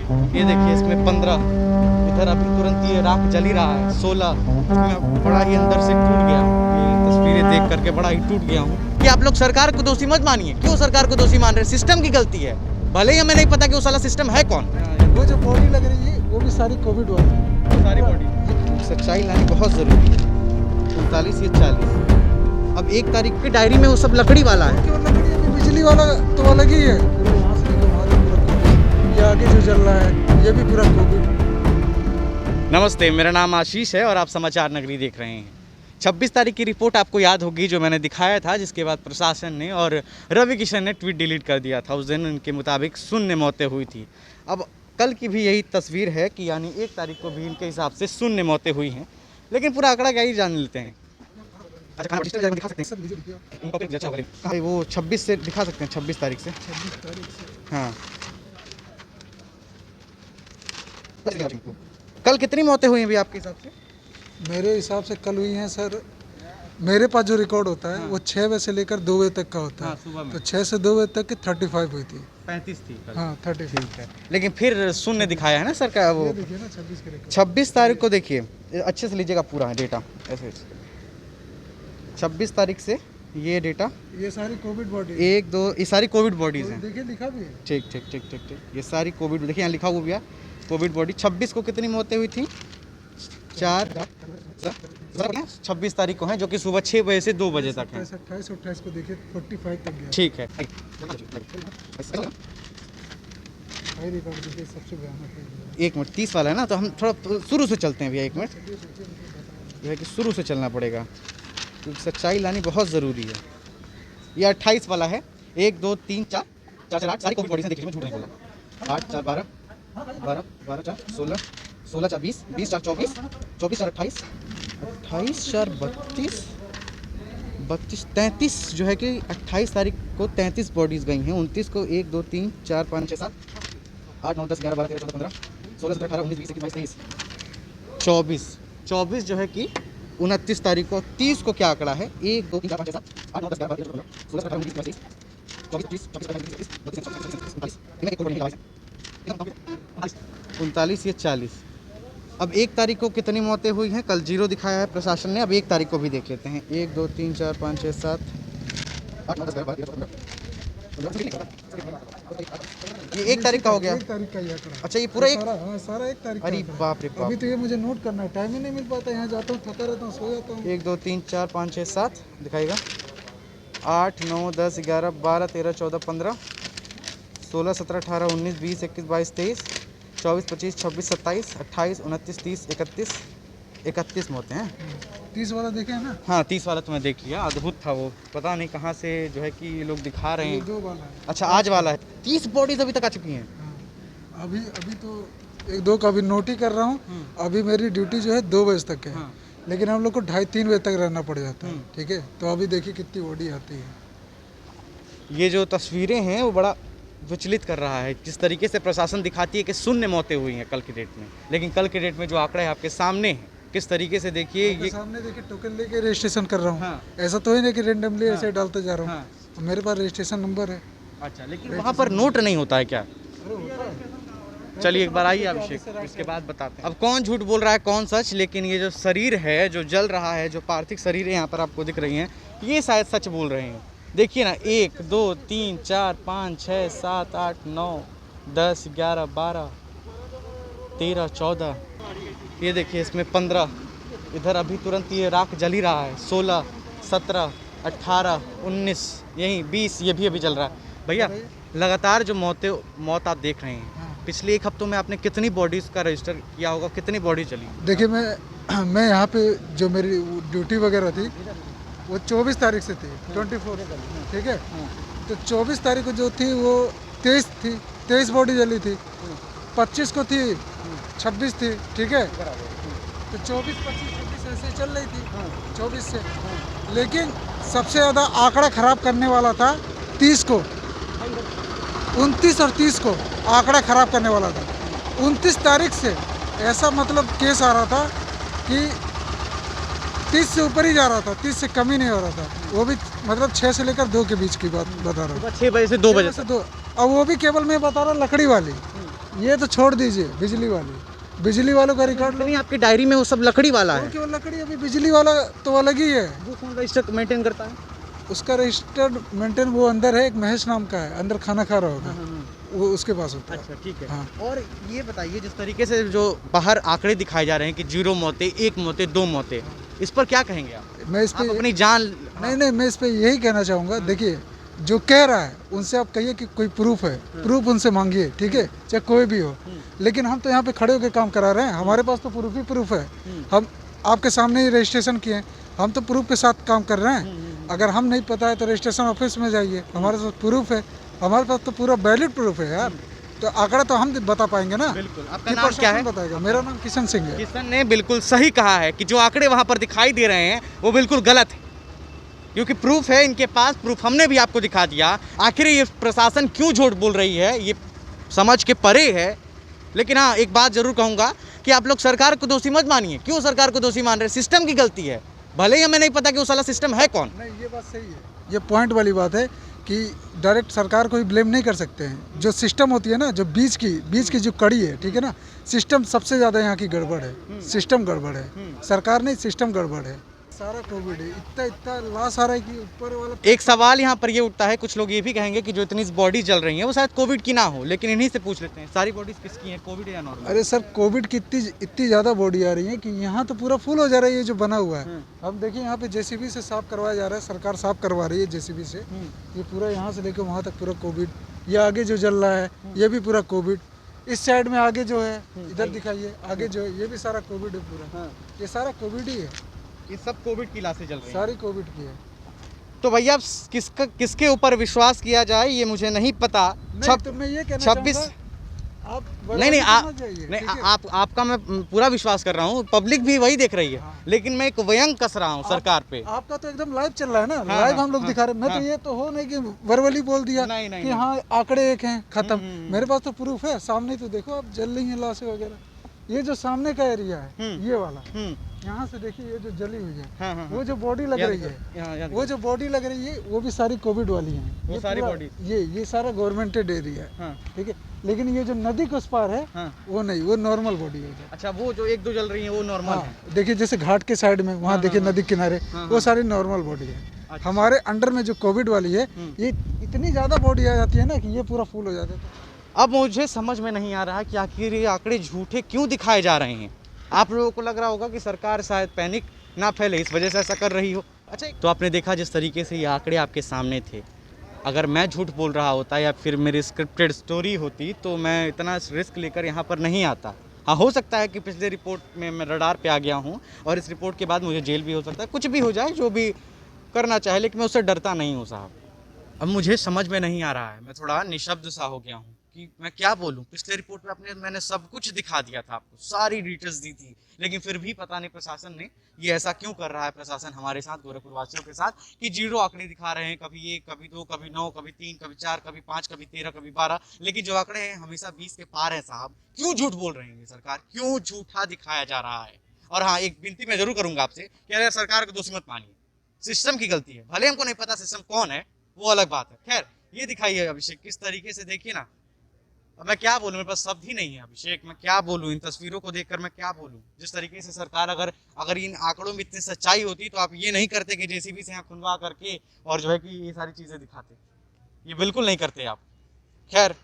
ये देखिए इसमें 15, इधर अभी तुरंत ये राख जल ही रहा है 16। मैं बड़ा ही अंदर से टूट गया हूँ, ये तस्वीरें देख करके बड़ा ही टूट गया हूँ कि आप लोग सरकार को दोषी मत मानिए। क्यों सरकार को दोषी मान रहे हैं? सिस्टम की गलती है, भले ही हमें नहीं पता कि वो साला सिस्टम है कौन। वो जो बॉडी लग रही है वो भी सारी कोविड वाली है। सारी बॉडी सच्चाई लानी बहुत ज़रूरी है। 39 ये 40, अब 1 तारीख की डायरी में वो सब लकड़ी वाला है। केवल लकड़ी अभी बिजली वाला तो अलग ही है। पूरा यहाँ से लेकर वहाँ तक पूरा कोविड। ये आगे जो चल रहा है ये भी पूरा कोविड। नमस्ते, मेरा नाम आशीष है और आप समाचार नगरी देख रहे हैं। 26 तारीख की रिपोर्ट आपको याद होगी जो मैंने दिखाया था, जिसके बाद प्रशासन ने और रवि किशन ने ट्वीट डिलीट कर दिया था। उस दिन उनके मुताबिक शून्य मौतें हुई थी। अब कल की भी यही तस्वीर है कि यानी 1 तारीख को भी इनके हिसाब से शून्य मौतें हुई हैं, लेकिन पूरा आंकड़ा क्या ही जान लेते हैं। अच्छा, दिखा सकते हैं वो 26 से दिखा सकते हैं, 26 तारीख से। 26 तारीख से हाँ, कल कितनी मौतें हुई हैं अभी आपके हिसाब से? मेरे हिसाब से कल हुई हैं सर। मेरे पास जो रिकॉर्ड होता है वो 6 बजे से लेकर 2 बजे तक का होता है। सुबह में तो 6 से 2 बजे तक की 35 हुई थी। 35 थी कल। हाँ 35 है। लेकिन फिर शून्य दिखाया है ना सर का वो। ये देखिए ना 26 के रिकॉर्ड। 26 तारीख को देखिए, अच्छे से लीजिएगा पूरा डेटा ऐसे। 26 तारीख से ये डेटा ये सारी कोविड बॉडी 1 2 ये सारी कोविड बॉडीज़ हैं। देखिए लिखा भी है। ठीक ठीक ठीक ठीक ठीक, ये सारी कोविड, देखिए यहाँ लिखा हुआ भी है कोविड बॉडी। 26 को कितनी मौतें हुई थी? 4 26 तारीख को है, जो कि सुबह 6 बजे से 2 बजे तक है। 28 28 को देखिए 45 तक गया। ठीक है। हाई रिकॉर्ड देखिए सबसे भयानक है। 1 मिनट 30 वाला है ना, तो हम थोड़ा शुरू से चलते हैं भैया। 1 मिनट, यह है कि शुरू से चलना पड़ेगा क्योंकि सच्चाई लानी बहुत ज़रूरी है। ये 28 वाला है। 1 2 3 4 4 4 8 सारी कोविड बॉडी से देखिए, मैं झूठ नहीं बोला। 8 4 12 12 12 4 16 16 4 20 20 4 24 24 4 28 28 4 32 32 33 जो है कि 28 तारीख को 33 बॉडीज़ गई हैं। 29 को 1 2 3 4 5 6 7 8 9 10 11 12 13 14 15 16 17 18 19 20 21 22 23 24 जो है कि 29 तारीख को। 30 को क्या आंकड़ा है? 1 2 3 4 5 6 7 8 9 10 11 12 13 14 16 17 18 19 20 22 39 ये 40, अब 1 तारीख को कितनी मौतें हुई हैं? कल 0 दिखाया है प्रशासन ने, अब 1 तारीख को भी देख लेते हैं। 1 2 3 4 5 6 7 8 9 10 11 12 ये 1 तारीख का हो गया। 1 तारीख का ये आंकड़ा। अच्छा, ये पूरा एक। सारा 1 तारीख का अरे आंकड़ा। बाप रे बाप। अभी तो ये मुझे नोट करना है, टाइम ही नहीं मिल पाता। यहाँ जाता हूँ, थका रहता हूँ, सो जाता हूँ। 1 2 3 4 5 6 7 दिखाएगा। 8 9 10 11 12 13 14 15 16 17 18 19 20 21 22 23 24 25 26 27 28 29 30 31 मौतें हैं। 30 वाला देखे है ना? हाँ, 30 वाला तो मैं देख लिया, अद्भुत था वो। पता नहीं कहाँ से जो है कि ये लोग दिखा रहे ये हैं। 2 वाला है। अच्छा, आज वाला है। 30 बॉडीज अभी तक आ चुकी हैं। हाँ। अभी तो 1 2 का अभी नोट ही कर रहा हूँ। अभी मेरी ड्यूटी जो है 2 बजे तक है। हाँ। लेकिन हम लोग को 2:30 3 बजे तक रहना पड़ जाता है। ठीक है, तो अभी देखिए कितनी बॉडी आती है। ये जो तस्वीरें हैं वो बड़ा विचलित कर रहा है, जिस तरीके से प्रशासन दिखाती है कि शून्य मौतें हुई हैं कल की डेट में, लेकिन कल की डेट में जो आंकड़े हैं आपके सामने हैं, किस तरीके से देखिए ये। सामने देखिए टोकन लेके रजिस्ट्रेशन कर रहा हूँ। हाँ। ऐसा तो है नहीं कि रेंडमली ऐसे डालते जा रहा हूँ। हाँ। मेरे पास रजिस्ट्रेशन नंबर है। अच्छा, लेकिन वहाँ पर नोट नहीं होता है क्या? चलिए एक बार आइए अभिषेक, इसके बाद बताते हैं। अब कौन झूठ बोल रहा है कौन सच, लेकिन ये जो शरीर है जो जल रहा है, जो पार्थिव शरीर है यहाँ पर आपको दिख रही हैं, ये शायद सच बोल रहे हैं। देखिए ना, 1 2 3 4 5 6 7 8 9 10 11 12 13 14, ये देखिए इसमें 15, इधर अभी तुरंत ये राख जल ही रहा है 16 17 18 19 यही 20, ये भी अभी जल रहा है। भैया लगातार जो मौत आप देख रहे हैं, पिछले 1 हफ्तों में आपने कितनी बॉडीज़ का रजिस्टर किया होगा? कितनी बॉडी चली? देखिए मैं यहाँ पे जो मेरी ड्यूटी वगैरह थी वो 24 तारीख से थी, 24। ठीक है, तो 24 तारीख को जो थी वो 23 थी, 23 बॉडी जली थी। 25 को थी, 26 थी। ठीक है, तो 24 25 26 ऐसे चल रही थी 24 से। लेकिन सबसे ज़्यादा आंकड़ा ख़राब करने वाला था 30 को। 29 और 30 को आंकड़ा ख़राब करने वाला था। 29 तारीख से ऐसा मतलब केस आ रहा था कि 30 से ऊपर ही जा रहा था, 30 से कम ही नहीं हो रहा था। वो भी मतलब 6 से लेकर 2 के बीच की बात बता रहा हूँ। 6 बजे से 2 बजे से 2। अब वो भी केवल मैं बता रहा हूँ लकड़ी वाली। ये तो छोड़ दीजिए, बिजली वालों का रिकॉर्ड लो। नहीं, आपकी डायरी में वो सब लकड़ी वाला है, केवल लकड़ी, अभी बिजली वाला तो अलग ही है। वो कौन रजिस्टर मेंटेन करता है? उसका रजिस्टर्ड मेंटेन वो अंदर है, एक महेश नाम का है, अंदर खाना खा रहा होगा, वो उसके पास होता है। अच्छा ठीक है। हाँ। और ये बताइए, जिस तरीके से जो बाहर आंकड़े दिखाए जा रहे हैं कि 0 मौतें, 1 मौतें, 2 मौतें, इस पर क्या कहेंगे आप? मैं इस आप पे अपनी जान नहीं, मैं इस पे यही कहना चाहूँगा, देखिए जो कह रहा है उनसे आप कहिए कि कोई प्रूफ है, प्रूफ उनसे मांगिए, ठीक है, चाहे कोई भी हो। लेकिन हम तो यहाँ पे खड़े होकर काम करा रहे हैं, हमारे पास तो प्रूफ ही प्रूफ है। हम आपके सामने ही रजिस्ट्रेशन किए, हम तो प्रूफ के साथ काम कर रहे हैं। अगर हम नहीं पता है तो रजिस्ट्रेशन ऑफिस में जाइए, हमारे पास प्रूफ है, हमारे पास तो पूरा वैलिड प्रूफ है यार। तो आंकड़ा तो हम बता पाएंगे ना। बिल्कुल। आपका नाम क्या है? बताएगा। मेरा नाम किशन सिंह है। किशन ने बिल्कुल सही कहा है कि जो आंकड़े वहां पर दिखाई दे रहे हैं वो बिल्कुल गलत है, क्योंकि प्रूफ है इनके पास, प्रूफ हमने भी आपको दिखा दिया। आखिर ये प्रशासन क्यों झूठ बोल रही है ये समझ के परे है। लेकिन हाँ, एक बात जरूर कहूँगा कि आप लोग सरकार को दोषी मत मानिए। क्यों सरकार को दोषी मान रहे हैं? सिस्टम की गलती है, भले ही हमें नहीं पता कि वो साला सिस्टम है कौन। नहीं, ये बात सही है, ये पॉइंट वाली बात है कि डायरेक्ट सरकार को ही ब्लेम नहीं कर सकते हैं। जो सिस्टम होती है ना, जो बीच की जो कड़ी है, ठीक है ना, सिस्टम सबसे ज़्यादा यहाँ की गड़बड़ है, सिस्टम गड़बड़ है, सरकार नहीं, सिस्टम गड़बड़ है। सारा कोविड है, इतना लॉस आ रहा है कि ऊपर वाला। एक सवाल यहाँ पर ये उठता है, कुछ लोग ये भी कहेंगे कि जो इतनी बॉडी जल रही है वो शायद कोविड की ना हो, लेकिन इन्हीं से पूछ लेते हैं, सारी बॉडीज किसकी हैं, कोविड या नॉर्मल? अरे सर, कोविड की इतनी ज़्यादा बॉडी आ रही है कि यहाँ तो पूरा फुल हो जा रहा है, ये जो बना हुआ है। अब देखिए यहाँ पे जेसीबी से साफ करवाया जा रहा है, सरकार साफ करवा रही है जेसीबी से। ये पूरा यहाँ से लेकर वहाँ तक पूरा कोविड। ये आगे जो जल रहा है ये भी पूरा कोविड। इस साइड में आगे जो है, इधर दिखाइए, आगे जो है ये भी सारा कोविड है पूरा। ये सारा कोविड ही है, ये सब कोविड की लाशें जल रही हैं, सारी कोविड की है। तो भैया अब किसके ऊपर विश्वास किया जाए ये मुझे नहीं पता। तो मैं ये कहना 26 चाहूँगा, आप नहीं नहीं, आपका मैं पूरा विश्वास कर रहा हूँ, पब्लिक भी वही देख रही है। लेकिन मैं एक व्यंग कस रहा हूँ सरकार पे। आपका तो एकदम लाइव चल रहा है ना, लाइव हम लोग दिखा रहे हैं। मैं तो ये तो हो नहीं कि वर्बली बोल दिया कि हाँ आंकड़े एक हैं, खत्म। मेरे पास तो प्रूफ है, सामने तो देखो, आप जल रही है लाशें वगैरह। ये जो सामने का एरिया है, ये वाला, यहाँ से देखिए, ये जो जली हुई है, वो जो बॉडी लग रही है, वो जो बॉडी लग रही है वो भी सारी कोविड वाली है। वो सारी बॉडी, ये सारा गवर्नमेंटेड एरिया है, ठीक है। लेकिन ये जो नदी के उस पार है, वो नहीं, वो नॉर्मल बॉडी है। अच्छा, वो जो 1-2 जल रही है वो नॉर्मल है। देखिए जैसे घाट के साइड में वहाँ देखिए नदी किनारे, वो सारी नॉर्मल बॉडी है। हमारे अंडर में जो कोविड वाली है, ये इतनी ज्यादा बॉडी आ जाती है ना कि ये पूरा फुल हो जाता है। अब मुझे समझ में नहीं आ रहा कि आखिर ये आंकड़े झूठे क्यों दिखाए जा रहे हैं। आप लोगों को लग रहा होगा कि सरकार शायद पैनिक ना फैले इस वजह से ऐसा कर रही हो। अच्छा, तो आपने देखा जिस तरीके से ये आंकड़े आपके सामने थे, अगर मैं झूठ बोल रहा होता या फिर मेरी स्क्रिप्टेड स्टोरी होती तो मैं इतना रिस्क लेकर यहाँ पर नहीं आता। हाँ, हो सकता है कि पिछले रिपोर्ट में मैं रडार पे आ गया हूँ और इस रिपोर्ट के बाद मुझे जेल भी हो सकता है, कुछ भी हो जाए, जो भी करना चाहे, लेकिन मैं उससे डरता नहीं हूँ साहब। अब मुझे समझ में नहीं आ रहा है, मैं थोड़ा निशब्द सा हो गया हूँ कि मैं क्या बोलूँ। पिछले रिपोर्ट में मैंने सब कुछ दिखा दिया था आपको, सारी डिटेल्स दी थी, लेकिन फिर भी पता नहीं प्रशासन ने ये ऐसा क्यों कर रहा है। प्रशासन हमारे साथ, गोरखपुर वासियों के साथ, कि 0 आंकड़े दिखा रहे हैं, कभी 1, कभी 2, कभी 9, कभी 3, कभी 4, कभी 5, कभी 13, कभी 12, लेकिन जो आंकड़े हैं हमेशा 20 के पार है साहब। क्यों झूठ बोल रही है सरकार, क्यों झूठा दिखाया जा रहा है? और हाँ, एक विनती मैं जरूर करूंगा आपसे कि अगर सरकार को दोषी मत मानिए, सिस्टम की गलती है। भले हमको नहीं पता सिस्टम कौन है, वो अलग बात है। खैर, ये दिखाइए अभिषेक, किस तरीके से, देखिए ना, अब मैं क्या बोलूं, मेरे पास शब्द ही नहीं है अभिषेक, मैं क्या बोलूं, इन तस्वीरों को देखकर मैं क्या बोलूं। जिस तरीके से सरकार, अगर इन आंकड़ों में इतनी सच्चाई होती तो आप ये नहीं करते कि जेसीबी से यहाँ खुनवा करके और जो है कि ये सारी चीजें दिखाते, ये बिल्कुल नहीं करते आप। खैर,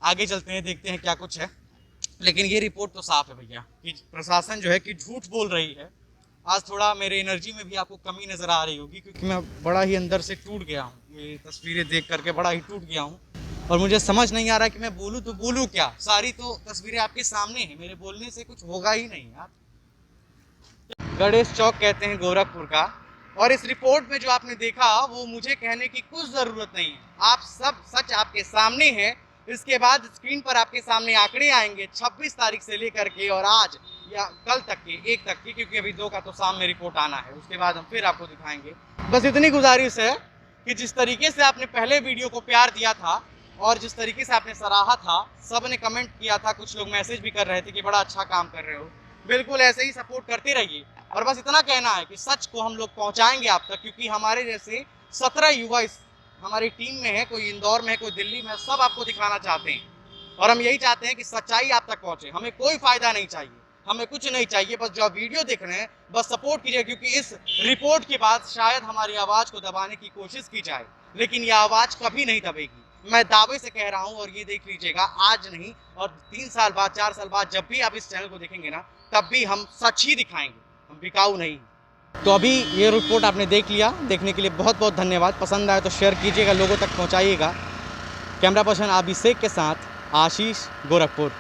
आगे चलते हैं, देखते हैं क्या कुछ है। लेकिन ये रिपोर्ट तो साफ है भैया कि प्रशासन जो है कि झूठ बोल रही है। आज थोड़ा मेरे एनर्जी में भी आपको कमी नजर आ रही होगी, क्योंकि मैं बड़ा ही अंदर से टूट गया हूँ। ये तस्वीरें देख करके बड़ा ही टूट गया हूँ और मुझे समझ नहीं आ रहा कि मैं बोलूँ तो बोलूँ क्या। सारी तो तस्वीरें आपके सामने हैं, मेरे बोलने से कुछ होगा ही नहीं यार। गणेश चौक कहते हैं गोरखपुर का, और इस रिपोर्ट में जो आपने देखा वो मुझे कहने की कुछ जरूरत नहीं है। आप सब सच आपके सामने है। इसके बाद स्क्रीन पर आपके सामने आंकड़े आएंगे 26 तारीख से लेकर के और आज या कल तक के, 1 तक की, क्योंकि अभी 2 का तो शाम में रिपोर्ट आना है, उसके बाद हम फिर आपको दिखाएंगे। बस इतनी गुजारिश है कि जिस तरीके से आपने पहले वीडियो को प्यार दिया था और जिस तरीके से आपने सराहा था, सब ने कमेंट किया था, कुछ लोग मैसेज भी कर रहे थे कि बड़ा अच्छा काम कर रहे हो, बिल्कुल ऐसे ही सपोर्ट करते रहिए। और बस इतना कहना है कि सच को हम लोग पहुंचाएंगे आप तक, क्योंकि हमारे जैसे 17 युवा हमारी टीम में है, कोई इंदौर में है, कोई दिल्ली में, सब आपको दिखाना चाहते हैं। और हम यही चाहते हैं कि सच्चाई आप तक पहुंचे। हमें कोई फायदा नहीं चाहिए, हमें कुछ नहीं चाहिए, बस जो आप वीडियो देख रहे हैं बस सपोर्ट कीजिए, क्योंकि इस रिपोर्ट के बाद शायद हमारी आवाज़ को दबाने की कोशिश की जाए, लेकिन यह आवाज़ कभी नहीं दबेगी। मैं दावे से कह रहा हूं, और ये देख लीजिएगा, आज नहीं और 3 साल बाद, 4 साल बाद जब भी आप इस चैनल को देखेंगे ना, तब भी हम सच ही दिखाएंगे, हम बिकाऊ नहीं। तो अभी ये रिपोर्ट आपने देख लिया, देखने के लिए बहुत बहुत धन्यवाद। पसंद आए तो शेयर कीजिएगा, लोगों तक पहुंचाइएगा। कैमरा पर्सन अभिषेक के साथ आशीष, गोरखपुर।